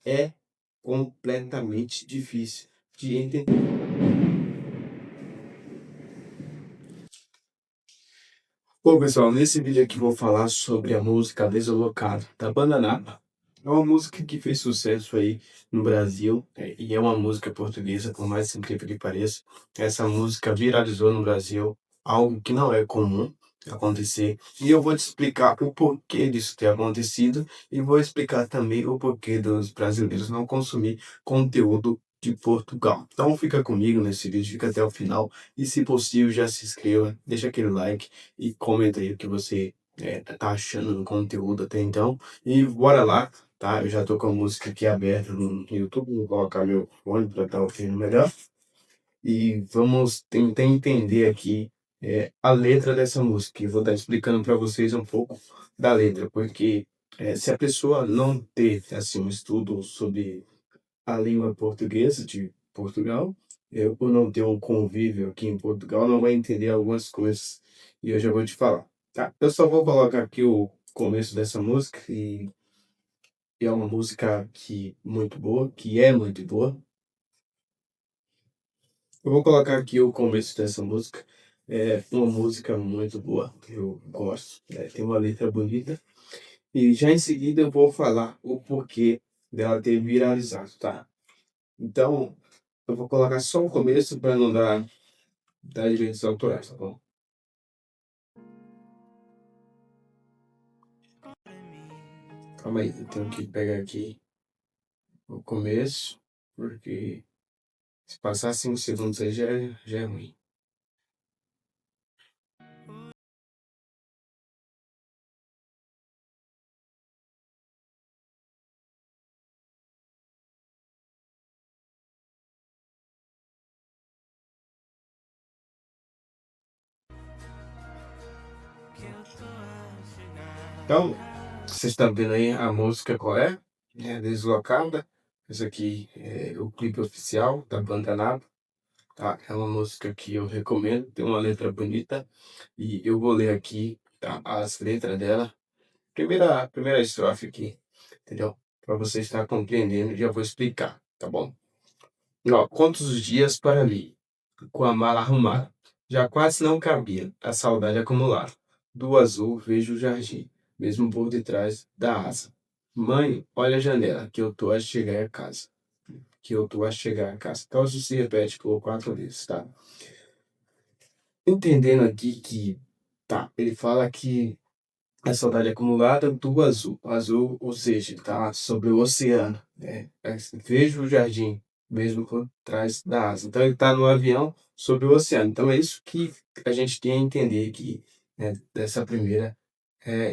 é completamente difícil de entender. Bom, pessoal, nesse vídeo aqui vou falar sobre a música Deslocado, da banda Napa. É uma música que fez sucesso aí no Brasil, e é uma música portuguesa, por mais incrível que pareça. Essa música viralizou no Brasil, algo que não é comum acontecer. E eu vou te explicar o porquê disso ter acontecido e vou explicar também o porquê dos brasileiros não consumir conteúdo de Portugal. Então fica comigo nesse vídeo, fica até o final e, se possível, já se inscreva, deixa aquele like e comenta aí o que você tá achando do conteúdo até então. E bora lá, tá? Eu já tô com a música aqui aberta no YouTube, vou colocar meu fone para estar ouvindo melhor. E vamos tentar entender aqui a letra dessa música. E vou estar explicando para vocês um pouco da letra, porque se a pessoa não ter assim, um estudo sobre a língua portuguesa de Portugal, eu, por não ter um convívio aqui em Portugal, não vai entender algumas coisas e eu já vou te falar, tá? Eu só vou colocar aqui o começo dessa música e é uma música que muito boa, que é muito boa. Eu vou colocar aqui o começo dessa música. É uma música muito boa, eu gosto, tem uma letra bonita. E já em seguida eu vou falar o porquê dela ter viralizado, tá? Então, eu vou colocar só o começo para não dar direitos autorais, tá bom? Calma aí, eu tenho que pegar aqui o começo, porque se passar 5 segundos aí já é ruim. Então, vocês estão vendo aí a música qual é? É Deslocada. Esse aqui é o clipe oficial da banda Napa, tá? É uma música que eu recomendo, tem uma letra bonita e eu vou ler aqui, tá, as letras dela. Primeira estrofe aqui, entendeu? Para você estar compreendendo, já vou explicar, tá bom? Ó, quantos dias para ali, com a mala arrumada, já quase não cabia, a saudade acumulada. Do azul vejo o jardim, mesmo por detrás da asa. Mãe, olha a janela, que eu tô a chegar a casa. Que eu tô a chegar a casa. Então isso se repete por 4 vezes, tá? Entendendo aqui que, tá, ele fala que a saudade acumulada do azul. Azul, ou seja, tá sobre o oceano, né? Vejo o jardim, mesmo por trás da asa. Então ele está no avião sobre o oceano. Então é isso que a gente tem a entender aqui, né, dessa primeira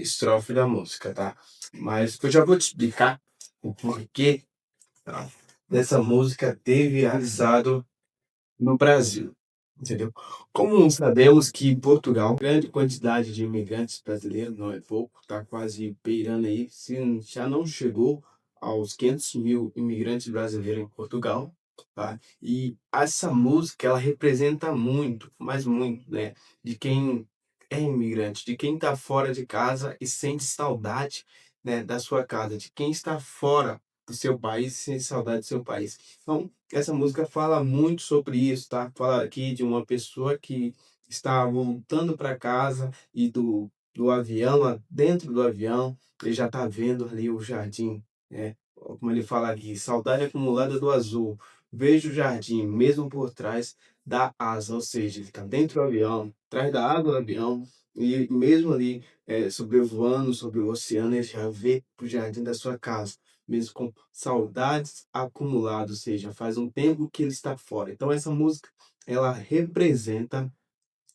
estrofe da música, tá? Mas eu já vou te explicar o porquê, tá, dessa música ter viralizado no Brasil, entendeu? Como sabemos que em Portugal, grande quantidade de imigrantes brasileiros, não é pouco, está quase beirando aí, se já não chegou aos 500 mil imigrantes brasileiros em Portugal, tá? E essa música, ela representa muito, mas muito, né, de quem é imigrante, de quem está fora de casa e sente saudade, né, da sua casa, de quem está fora do seu país e sente saudade do seu país. Então, essa música fala muito sobre isso, tá? Fala aqui de uma pessoa que está voltando para casa e do avião, lá dentro do avião, ele já está vendo ali o jardim, né? Como ele fala aqui, saudade acumulada do azul. Vejo o jardim, mesmo por trás da asa, ou seja, ele está dentro do avião, atrás da asa do avião, e mesmo ali sobrevoando sobre o oceano, ele já vê o jardim da sua casa mesmo com saudades acumuladas, ou seja, faz um tempo que ele está fora. Então essa música, ela representa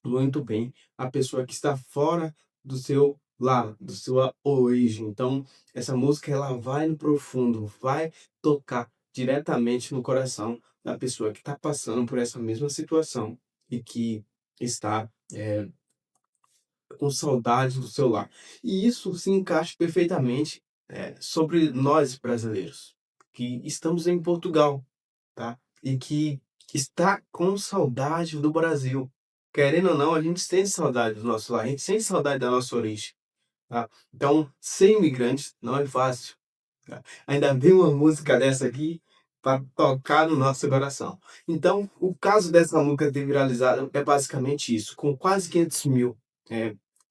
muito bem a pessoa que está fora do seu lar, da sua origem. Então essa música, ela vai no profundo, vai tocar diretamente no coração da pessoa que está passando por essa mesma situação e que está com saudade do seu lar. E isso se encaixa perfeitamente sobre nós brasileiros, que estamos em Portugal, tá? E que está com saudade do Brasil. Querendo ou não, a gente sente saudade do nosso lar, a gente sente saudade da nossa origem, tá? Então, ser imigrante não é fácil. Ainda vem uma música dessa aqui para tocar no nosso coração. Então, o caso dessa música ter viralizado é basicamente isso, com quase 500.000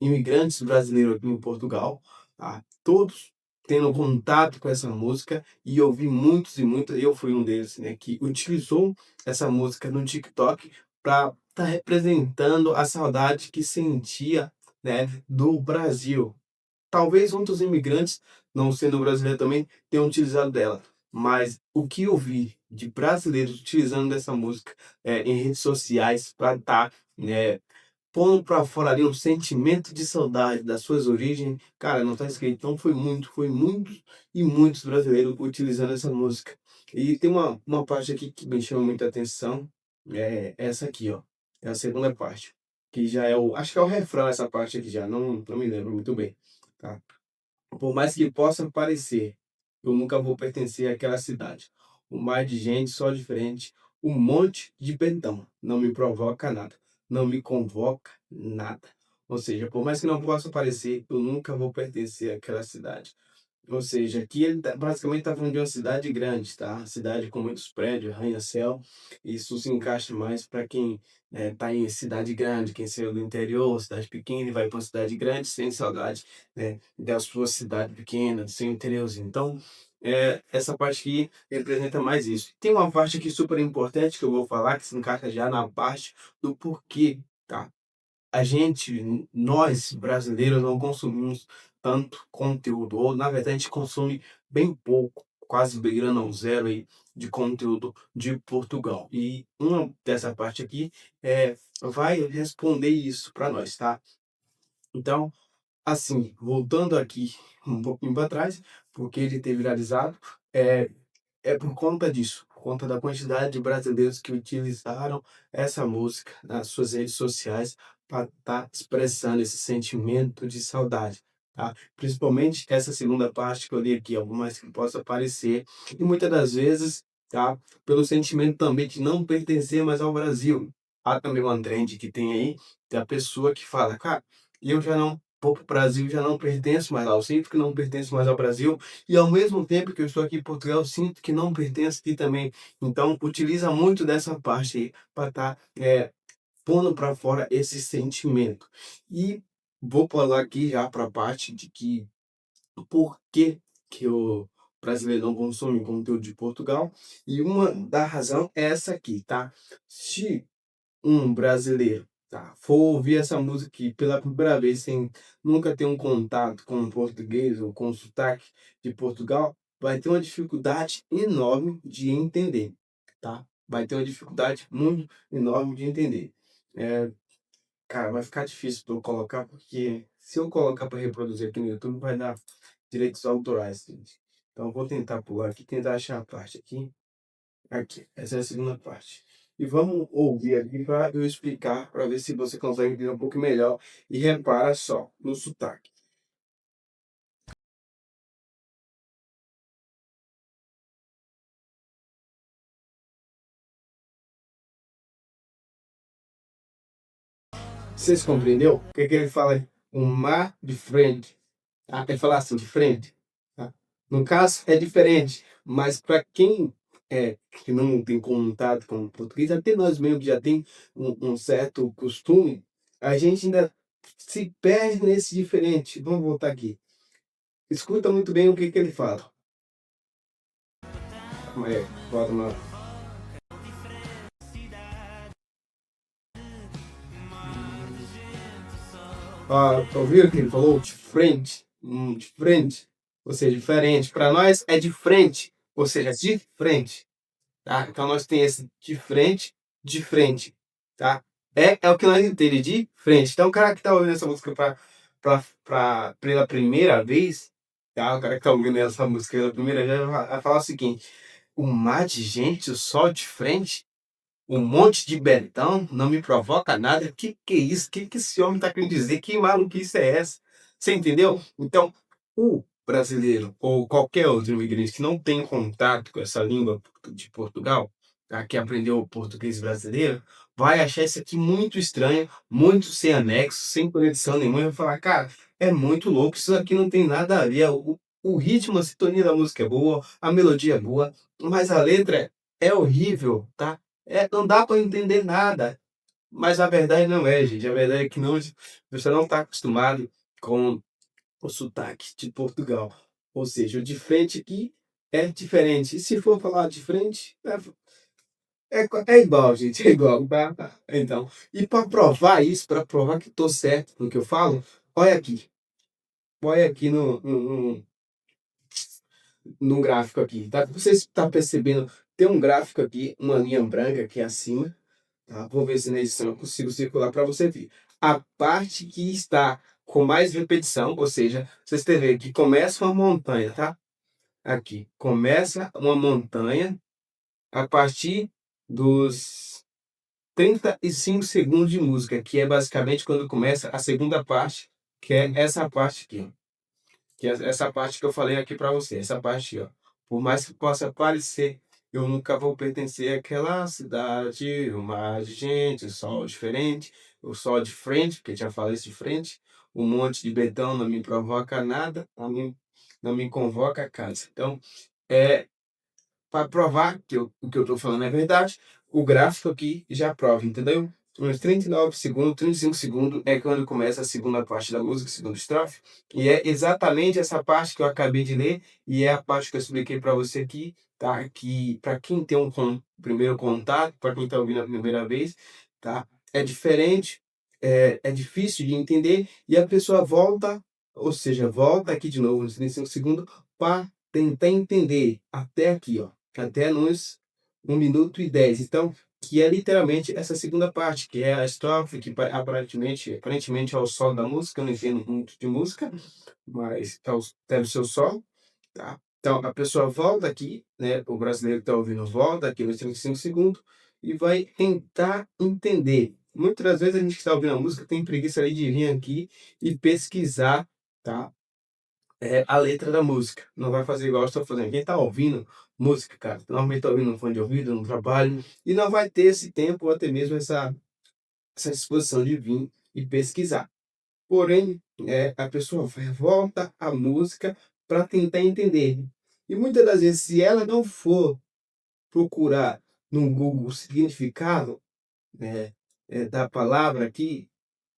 imigrantes brasileiros aqui em Portugal, tá? Todos tendo contato com essa música, e eu vi muitos e muitas, eu fui um deles, né, que utilizou essa música no TikTok para estar representando a saudade que sentia, né, do Brasil. Talvez outros imigrantes, não sendo brasileiro também, tenham utilizado dela, mas o que eu vi de brasileiros utilizando dessa música, em redes sociais para estar, pondo para fora ali um sentimento de saudade das suas origens, cara, não tá escrito. Então foi muitos e muitos brasileiros utilizando essa música. E tem uma parte aqui que me chama muita atenção, é essa aqui, ó, é a segunda parte, que já é o acho que é o refrão essa parte aqui já, não me lembro muito bem, tá. Por mais que possa parecer, eu nunca vou pertencer àquela cidade. Um mar de gente só diferente, um monte de perdão. Não me provoca nada, não me convoca nada. Ou seja, por mais que não possa parecer, eu nunca vou pertencer àquela cidade. Ou seja, aqui ele basicamente está falando de uma cidade grande, tá? Cidade com muitos prédios, arranha-céu. Isso se encaixa mais para quem está em cidade grande, quem saiu do interior, cidade pequena e vai para uma cidade grande, sem saudade, né, da sua cidade pequena, do seu interiorzinho. Então, essa parte aqui representa mais isso. Tem uma parte aqui super importante que eu vou falar, que se encaixa já na parte do porquê, tá? A gente, nós brasileiros, não consumimos tanto conteúdo, ou na verdade a gente consome bem pouco, quase beirando ao zero aí, de conteúdo de Portugal. E uma dessa parte aqui vai responder isso para nós, tá? Então, assim, voltando aqui um pouquinho para trás, porque ele ter viralizado, é, é por conta disso, por conta da quantidade de brasileiros que utilizaram essa música nas suas redes sociais para estar expressando esse sentimento de saudade, tá? Principalmente essa segunda parte que eu li aqui, algo mais que possa parecer, e muitas das vezes, tá? Pelo sentimento também de não pertencer mais ao Brasil. Há também uma trend que tem aí, da pessoa que fala, cara, eu já não vou para o Brasil, já não pertenço mais lá, eu sinto que não pertenço mais ao Brasil, e ao mesmo tempo que eu estou aqui em Portugal, eu sinto que não pertenço aqui também. Então, utiliza muito dessa parte aí para estar pondo para fora esse sentimento. E vou pular aqui já para a parte de que por que o brasileiro não consome conteúdo de Portugal. E uma da razão é essa aqui, tá? Se um brasileiro, tá, for ouvir essa música aqui pela primeira vez sem nunca ter um contato com o português ou com o sotaque de Portugal, vai ter uma dificuldade enorme de entender, tá? Vai ter uma dificuldade muito enorme de entender. Eh, cara, vai ficar difícil para eu colocar, porque se eu colocar para reproduzir aqui no YouTube vai dar direitos autorais, gente. Então eu vou tentar pular aqui, tentar achar a parte aqui. Aqui, essa é a segunda parte. E vamos ouvir aqui para eu explicar, para ver se você consegue entender um pouco melhor. E repara só no sotaque. Vocês compreendeu? O que, que ele fala aí? Um mar de frente. Ah, ele fala assim, de frente. Tá? No caso, é diferente. Mas para quem que não tem contato com o português, até nós mesmos que já tem um certo costume, a gente ainda se perde nesse diferente. Vamos voltar aqui. Escuta muito bem o que, que ele fala. Bota uma. Ah, ouviram que ele falou? De frente. De frente. Ou seja, diferente. Para nós é de frente. Ou seja, de frente. Tá? Então nós tem esse de frente. Tá? É o que nós entendemos, de frente. Então o cara que tá ouvindo essa música pela primeira vez, tá? O cara que tá ouvindo essa música pela primeira vez vai falar o seguinte: um mar de gente, o sol de frente. Um monte de betão, não me provoca nada. Que é isso? Que esse homem está querendo dizer? Que maluquice é essa? Você entendeu? Então, o brasileiro ou qualquer outro imigrante que não tem contato com essa língua de Portugal, tá, que aprendeu o português brasileiro, vai achar isso aqui muito estranho, muito sem anexo, sem conexão nenhuma, e vai falar, cara, é muito louco, isso aqui não tem nada a ver. o ritmo, a sintonia da música é boa, a melodia é boa, mas a letra é horrível, tá? Não dá para entender nada. Mas a verdade não é, gente. A verdade é que não, você não está acostumado com o sotaque de Portugal. Ou seja, o de frente aqui é diferente. E se for falar de frente, é igual, gente. É igual, tá? Então, e para provar isso, para provar que estou certo no que eu falo, olha aqui. Olha aqui no gráfico aqui, tá? Você está percebendo? Tem um gráfico aqui, uma linha branca aqui acima, tá? Vou ver se na edição eu consigo circular para você ver. A parte que está com mais repetição, ou seja, vocês têm que ver que começa uma montanha, tá? Aqui, começa uma montanha a partir dos 35 segundos de música, que é basicamente quando começa a segunda parte, que é essa parte aqui, ó. Que é essa parte que eu falei aqui para você, essa parte, ó. Por mais que possa parecer, eu nunca vou pertencer àquela cidade, o mar de gente, o sol diferente, o sol de frente, porque já falei isso de frente, um monte de betão não me provoca nada, não me convoca a casa. Então, é, para provar que o que eu estou falando é verdade, o gráfico aqui já prova, entendeu? Uns 39 segundos, 35 segundos é quando começa a segunda parte da música, a segunda estrofe, e é exatamente essa parte que eu acabei de ler, e é a parte que eu expliquei para você aqui, tá? Que para quem tem primeiro contato, para quem está ouvindo a primeira vez, tá? É diferente, é difícil de entender, e a pessoa volta, ou seja, volta aqui de novo nos 35 segundos, para tentar entender até aqui, ó, até nos 1 minuto e 10. Então, que é literalmente essa segunda parte, que é a estrofe, que aparentemente é o solo da música. Eu não entendo muito de música, mas deve ser o solo, tá? Então, a pessoa volta aqui, né? O brasileiro que está ouvindo volta aqui nos 35 segundos e vai tentar entender. Muitas das vezes a gente que está ouvindo a música tem preguiça ali de vir aqui e pesquisar, tá? A letra da música. Não vai fazer igual eu estou fazendo. Quem está ouvindo música, cara, normalmente está ouvindo um fone de ouvido, no trabalho, e não vai ter esse tempo ou até mesmo essa disposição de vir e pesquisar. Porém, a pessoa volta à música para tentar entender. E muitas das vezes, se ela não for procurar no Google o significado, né, da palavra aqui,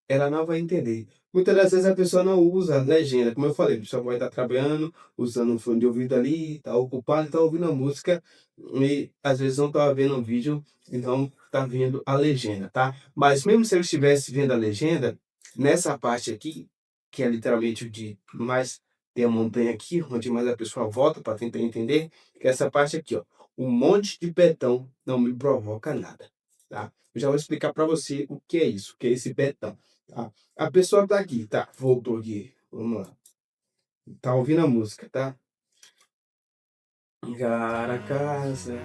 ela não vai entender. Muitas das vezes a pessoa não usa a legenda, como eu falei, a pessoa vai estar trabalhando, usando um fone de ouvido ali, está ocupado, está ouvindo a música e às vezes não está vendo o vídeo e não está vendo a legenda, tá? Mas mesmo se eu estivesse vendo a legenda, nessa parte aqui, que é literalmente o de mais tem a montanha aqui, onde mais a pessoa volta para tentar entender, que é essa parte aqui, ó. Um monte de betão não me provoca nada, tá? Eu já vou explicar para você o que é isso, o que é esse betão. Tá? A pessoa tá aqui, tá? Voltou aqui. Vamos lá. Tá ouvindo a música, tá? Cara, casa.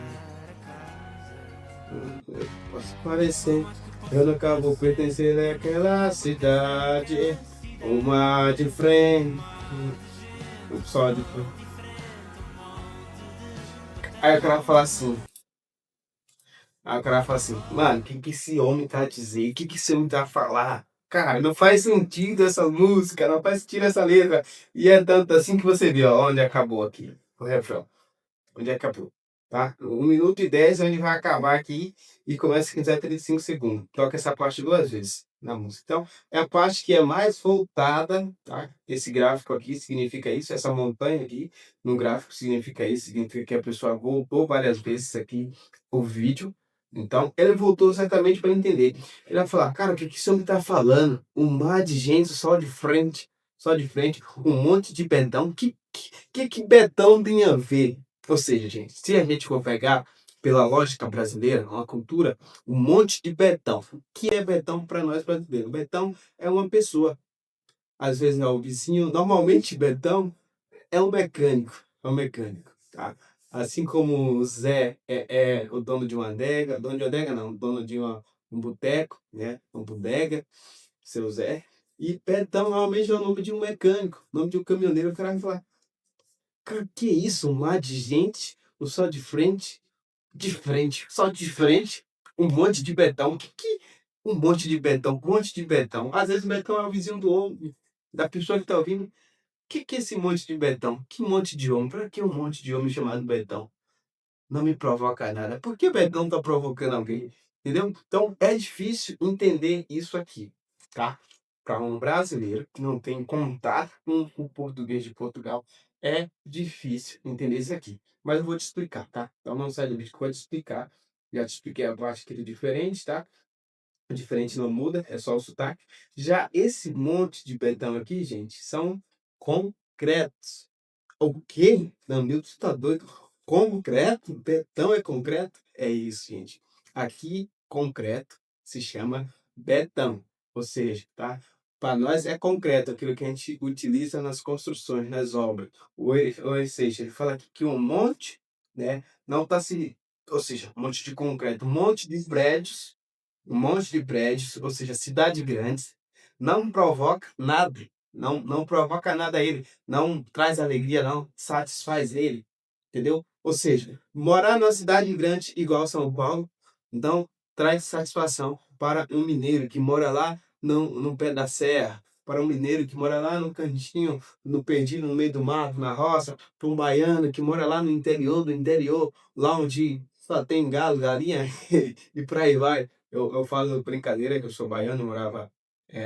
Eu posso parecer. Eu nunca vou pertencer àquela cidade. Uma de frente. Só de frente. Aí o cara fala assim. Aí o cara fala assim, mano, o que que esse homem tá a dizer? O que que esse homem tá a falar? Cara, não faz sentido essa música, não faz sentido essa letra. E é tanto assim que você vê, ó, onde acabou aqui. O refrão. Onde acabou, tá? 1 minuto e 10 onde vai acabar aqui e começa a 35 segundos. Toca essa parte 2 vezes na música. Então, é a parte que é mais voltada, tá? Esse gráfico aqui significa isso, essa montanha aqui no gráfico significa isso, significa que a pessoa voltou várias vezes aqui o vídeo. Então, ele voltou certamente para entender. Ele vai falar, cara, o que que esse homem tá falando? Um mar de gente só de frente, um monte de betão. Que betão tem a ver? Ou seja, gente, se a gente for pegar pela lógica brasileira, uma cultura, um monte de betão. O que é betão para nós brasileiros? Betão é uma pessoa. Às vezes é o vizinho. Normalmente, betão é um mecânico. É um mecânico, tá? Assim como o Zé é o dono de uma adega. Dono de uma adega, não. Dono de um boteco, né? Uma bodega, seu Zé. E betão normalmente é o nome de um mecânico. O nome de um caminhoneiro. O cara vai falar, cara, que isso? Um mar de gente? Um só de frente, só de frente, um monte de betão. Um monte de betão, um monte de betão. Às vezes o betão é o vizinho do outro, da pessoa que está ouvindo. Que é esse monte de Betão? Que monte de homem? Pra que um monte de homem chamado Betão? Não me provoca nada. Por que Betão tá provocando alguém? Entendeu? Então é difícil entender isso aqui, tá? Para um brasileiro que não tem contato com o português de Portugal, é difícil entender isso aqui. Mas eu vou te explicar, tá? Então não sai do vídeo que eu vou te explicar. Já te expliquei a parte que ele é diferente, tá? O diferente não muda, é só o sotaque. Já esse monte de Betão aqui, gente, são concretos. O quê? Não, Newton, você tá doido? Concreto? Betão é concreto? É isso, gente. Aqui, concreto se chama betão. Ou seja, tá? Para nós é concreto, aquilo que a gente utiliza nas construções, nas obras. Ou seja, ele fala aqui que um monte, né, não está se. Ou seja, um monte de concreto, um monte de prédios, ou seja, cidades grandes, não provoca nada. Não provoca nada a ele, não traz alegria, não satisfaz ele, entendeu? Ou seja, morar numa cidade grande igual São Paulo, então traz satisfação para um mineiro que mora lá no pé da serra, para um mineiro que mora lá no cantinho, no perdido no meio do mato, na roça, para um baiano que mora lá no interior do interior, lá onde só tem galo, galinha e por aí vai. Eu falo brincadeira que eu sou baiano, morava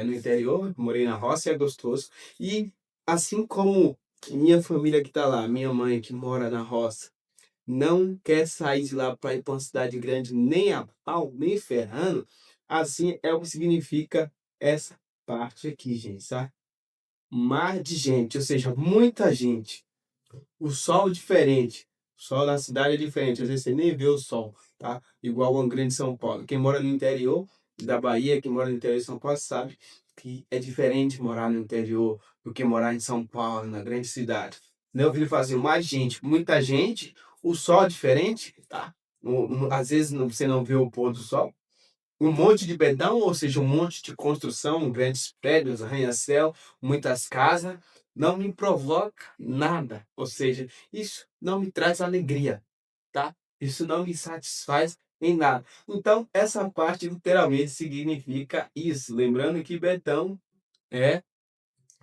no interior, morei na roça e é gostoso. E assim como minha família que está lá, minha mãe que mora na roça, não quer sair de lá para ir para uma cidade grande nem a pau, nem ferrando, assim é o que significa essa parte aqui, gente, tá? Mar de gente, ou seja, muita gente. O sol é diferente. O sol na cidade é diferente. Às vezes você nem vê o sol, tá? Igual o grande São Paulo. Quem mora no interior da Bahia, quem mora no interior de São Paulo, sabe que é diferente morar no interior do que morar em São Paulo, na grande cidade. Né? Eu ouvi fazer mais gente, muita gente, o sol é diferente, tá? Às vezes você não vê o pôr do sol, um monte de bedão, ou seja, um monte de construção, grandes prédios, arranha-céu, muitas casas, não me provoca nada. Ou seja, isso não me traz alegria, tá? Isso não me satisfaz em nada. Então, essa parte literalmente significa isso. Lembrando que betão é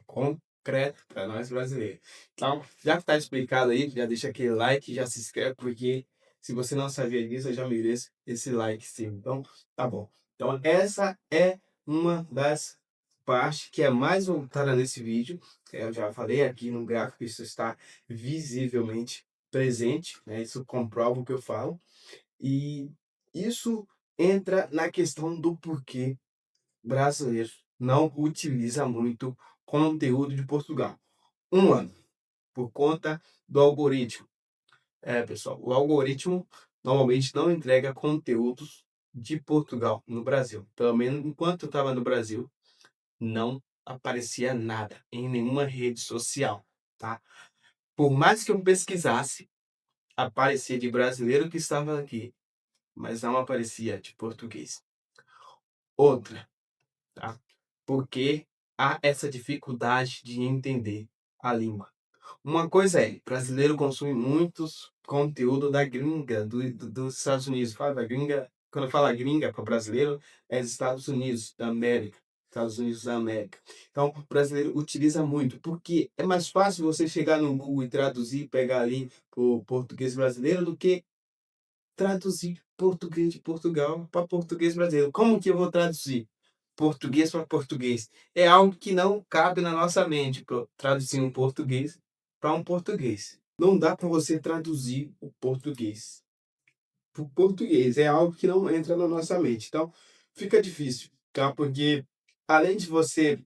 concreto para nós brasileiros. Então, já que está explicado aí, já deixa aquele like, já se inscreve, porque se você não sabia disso, eu já mereço esse like sim. Então, tá bom. Então, essa é uma das partes que é mais voltada nesse vídeo. Eu já falei aqui no gráfico, isso está visivelmente presente, né? Isso comprova o que eu falo. E isso entra na questão do porquê brasileiro não utiliza muito conteúdo de Portugal. Um ano, por conta do algoritmo. É, pessoal, o algoritmo normalmente não entrega conteúdos de Portugal no Brasil. Pelo menos enquanto eu estava no Brasil, não aparecia nada em nenhuma rede social, tá? Por mais que eu pesquisasse, aparecia de brasileiro que estava aqui, mas não aparecia de português. Outra, tá? Porque há essa dificuldade de entender a língua. Uma coisa é, brasileiro consome muitos conteúdo da gringa, dos Estados Unidos. Fala da gringa, quando fala gringa para brasileiro, é dos Estados Unidos da América. Estados Unidos da América. Então, o brasileiro utiliza muito, porque é mais fácil você chegar no Google e traduzir, pegar ali o português brasileiro do que traduzir português de Portugal para português brasileiro. Como que eu vou traduzir português para português? É algo que não cabe na nossa mente, traduzir um português para um português. Não dá para você traduzir o português para o português. É algo que não entra na nossa mente. Então, fica difícil, tá? Porque além de você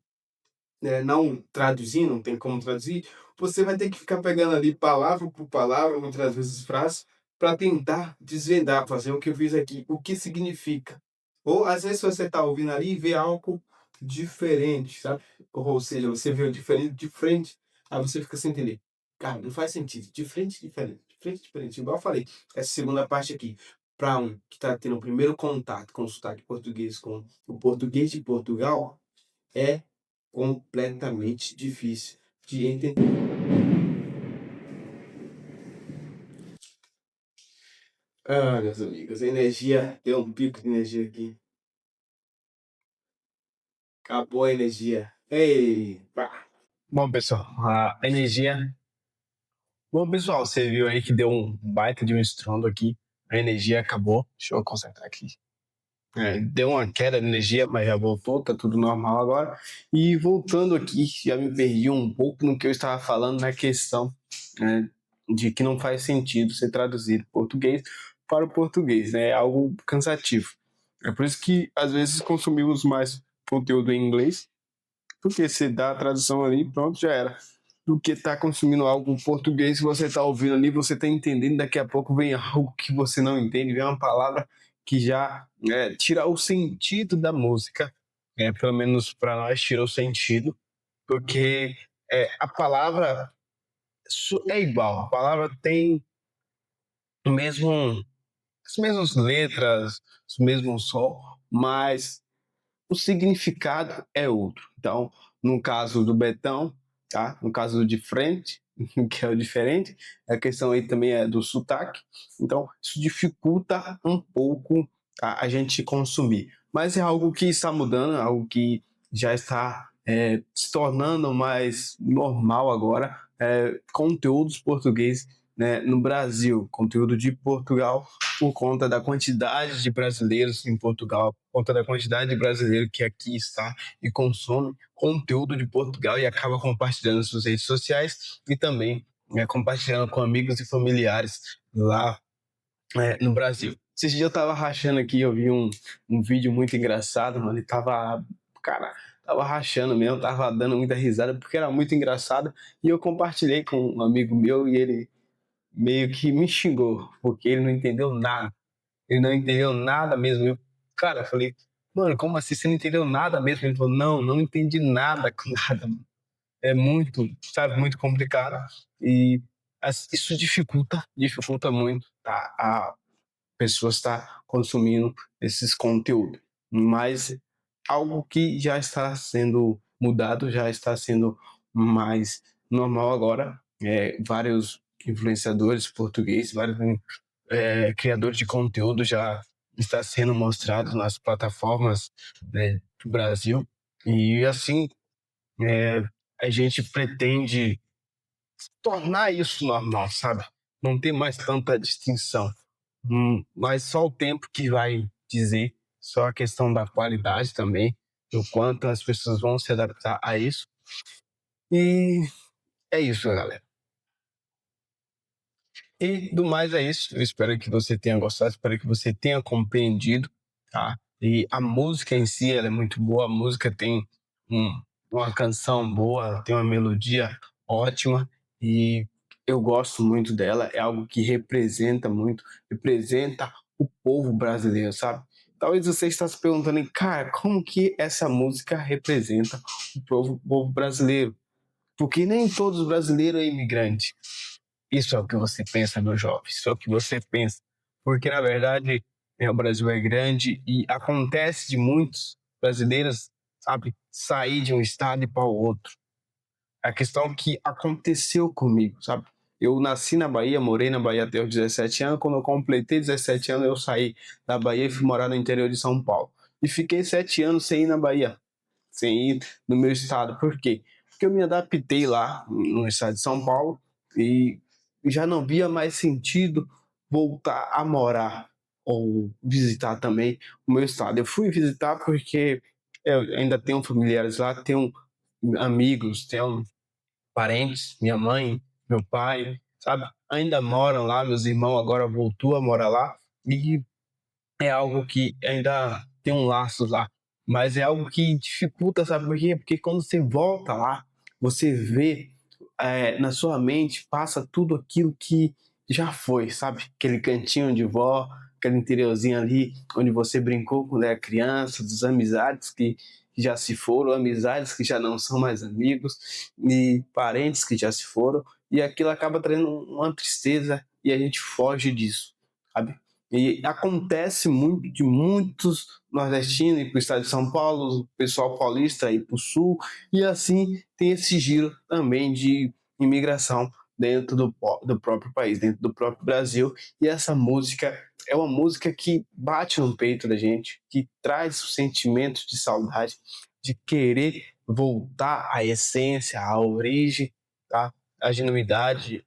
não traduzir, não tem como traduzir, você vai ter que ficar pegando ali palavra por palavra, muitas vezes frase, para tentar desvendar, fazer o que eu fiz aqui, o que significa. Ou às vezes você está ouvindo ali e vê algo diferente, sabe? Ou seja, você vê o diferente de frente, aí você fica sem entender. Cara, não faz sentido. Diferente, diferente, diferente, diferente. Igual eu falei, essa segunda parte aqui, para um que está tendo o primeiro contato com o sotaque português, com o português de Portugal, é completamente difícil de entender. Ah, meus amigos, a energia, deu um pico de energia aqui. Acabou a energia. Ei, pá. Bom, pessoal, a energia. Bom, pessoal, você viu aí que deu um baita de um estrondo aqui. A energia acabou. Deixa eu consertar aqui. Deu uma queda de energia, mas já voltou, tá tudo normal agora. E voltando aqui, já me perdi um pouco no que eu estava falando na questão, né, de que não faz sentido ser traduzido português para o português, né? É algo cansativo. É por isso que às vezes consumimos mais conteúdo em inglês, porque se dá a tradução ali, pronto, já era. Do que tá consumindo algo em português, você tá ouvindo ali, você tá entendendo, daqui a pouco vem algo que você não entende, vem uma palavra que já tira o sentido da música, pelo menos para nós tira o sentido, porque a palavra é igual, a palavra tem o mesmo, as mesmas letras, os mesmos som, mas o significado é outro. Então, no caso do Betão, tá? No caso do de frente, que é o diferente, a questão aí também é do sotaque. Então, isso dificulta um pouco a gente consumir. Mas é algo que está mudando, algo que já está se tornando mais normal agora. Conteúdos portugueses, né, no Brasil, conteúdo de Portugal, por conta da quantidade de brasileiros em Portugal, por conta da quantidade de brasileiros que aqui está e consome conteúdo de Portugal e acaba compartilhando nas suas redes sociais e também compartilhando com amigos e familiares lá no Brasil. Esses dias eu tava rachando aqui, eu vi um vídeo muito engraçado, mano, e tava rachando mesmo, tava dando muita risada porque era muito engraçado e eu compartilhei com um amigo meu e ele meio que me xingou, porque ele não entendeu nada. Ele não entendeu nada mesmo. Eu falei, mano, como assim você não entendeu nada mesmo? Ele falou, não, não entendi nada com nada. É muito, sabe, muito complicado. E isso dificulta muito, tá? A pessoa estar consumindo esses conteúdos. Mas algo que já está sendo mudado, já está sendo mais normal agora. Vários influenciadores portugueses, vários criadores de conteúdo já está sendo mostrados nas plataformas, né, do Brasil. E assim, é, a gente pretende tornar isso normal, sabe? Não ter mais tanta distinção. Mas só o tempo que vai dizer, só a questão da qualidade também, do quanto as pessoas vão se adaptar a isso. E é isso, galera. E do mais é isso. Eu espero que você tenha gostado, espero que você tenha compreendido, tá? E a música em si, ela é muito boa. A música tem uma canção boa, tem uma melodia ótima e eu gosto muito dela. É algo que representa muito, representa o povo brasileiro, sabe? Talvez você esteja se perguntando, cara, como que essa música representa o povo brasileiro? Porque nem todos os brasileiros é imigrante. Isso é o que você pensa, meu jovem. Isso é o que você pensa. Porque, na verdade, o Brasil é grande e acontece de muitos brasileiros, sabe, sair de um estado e para o outro. A questão que aconteceu comigo, sabe? Eu nasci na Bahia, morei na Bahia até os 17 anos. Quando eu completei 17 anos, eu saí da Bahia e fui morar no interior de São Paulo. E fiquei 7 anos sem ir na Bahia, sem ir no meu estado. Por quê? Porque eu me adaptei lá no estado de São Paulo e já não via mais sentido voltar a morar ou visitar também o meu estado. Eu fui visitar porque eu ainda tenho familiares lá, tenho amigos, tenho parentes, minha mãe, meu pai, sabe? Ainda moram lá, meus irmãos agora voltou a morar lá e é algo que ainda tem um laço lá, mas é algo que dificulta, sabe por quê? Porque quando você volta lá, você vê na sua mente, passa tudo aquilo que já foi, sabe? Aquele cantinho de vó, aquele interiorzinho ali, onde você brincou quando era criança, das amizades que já se foram, amizades que já não são mais amigos, e parentes que já se foram, e aquilo acaba trazendo uma tristeza e a gente foge disso, sabe? E acontece muito de muitos nordestinos ir para o estado de São Paulo, o pessoal paulista ir para o sul, e assim tem esse giro também de imigração dentro do próprio país, dentro do próprio Brasil. E essa música é uma música que bate no peito da gente, que traz o sentimento de saudade, de querer voltar à essência, à origem, tá? A genuinidade,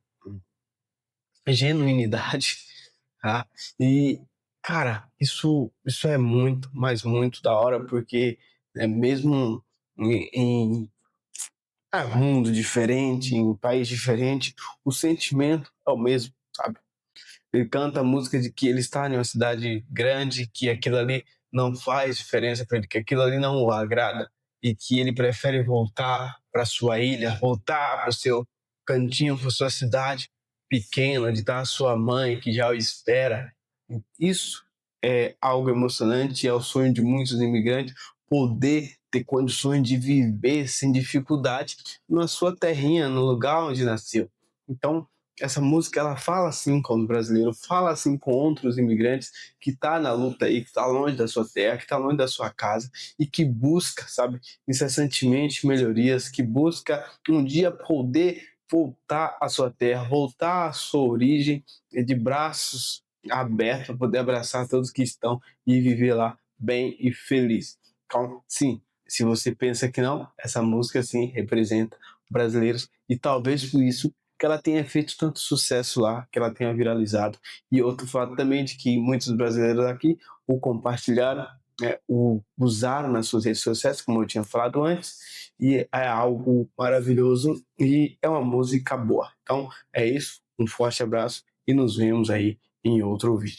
tá? E, cara, isso é muito, mas muito da hora, porque mesmo em mundo diferente, em país diferente, o sentimento é o mesmo, sabe? Ele canta a música de que ele está em uma cidade grande, que aquilo ali não faz diferença para ele, que aquilo ali não o agrada e que ele prefere voltar para sua ilha, voltar para o seu cantinho, para sua cidade pequena, onde está a sua mãe que já o espera. Isso é algo emocionante, é o sonho de muitos imigrantes poder ter condições de viver sem dificuldade na sua terrinha, no lugar onde nasceu. Então, essa música ela fala assim com os brasileiros, fala assim com outros imigrantes que tá na luta aí, que tá longe da sua terra, que tá longe da sua casa e que busca, sabe, incessantemente melhorias, que busca um dia poder voltar à sua terra, voltar à sua origem de braços abertos para poder abraçar todos que estão e viver lá bem e feliz. Então, sim, se você pensa que não, essa música sim representa brasileiros e talvez por isso que ela tenha feito tanto sucesso lá, que ela tenha viralizado. E outro fato também de que muitos brasileiros aqui o compartilharam, o usaram nas suas redes sociais, como eu tinha falado antes, e é algo maravilhoso e é uma música boa. Então é isso, um forte abraço e nos vemos aí em outro vídeo.